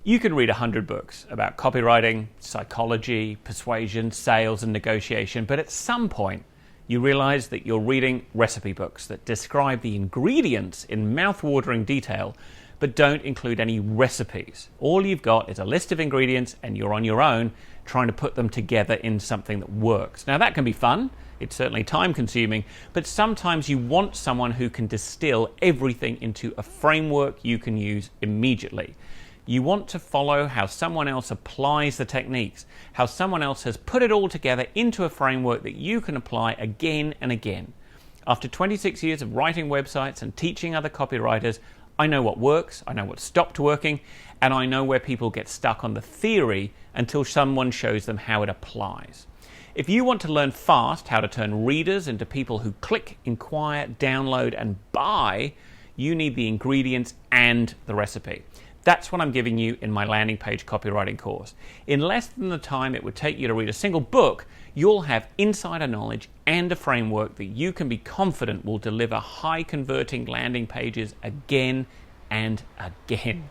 You can read 100 books about copywriting, psychology, persuasion, sales, and negotiation, but at some point you realize that you're reading recipe books that describe the ingredients in mouthwatering detail, but don't include any recipes. All you've got is a list of ingredients and you're on your own trying to put them together in something that works. Now that can be fun, it's certainly time consuming, but sometimes you want someone who can distill everything into a framework you can use immediately. You want to follow how someone else applies the techniques, how someone else has put it all together into a framework that you can apply again and again. After 26 years of writing websites and teaching other copywriters, I know what works, I know what stopped working, and I know where people get stuck on the theory until someone shows them how it applies. If you want to learn fast how to turn readers into people who click, inquire, download, and buy, you need the ingredients and the recipe. That's what I'm giving you in my landing page copywriting course. In less than the time it would take you to read a single book, you'll have insider knowledge and a framework that you can be confident will deliver high converting landing pages again and again.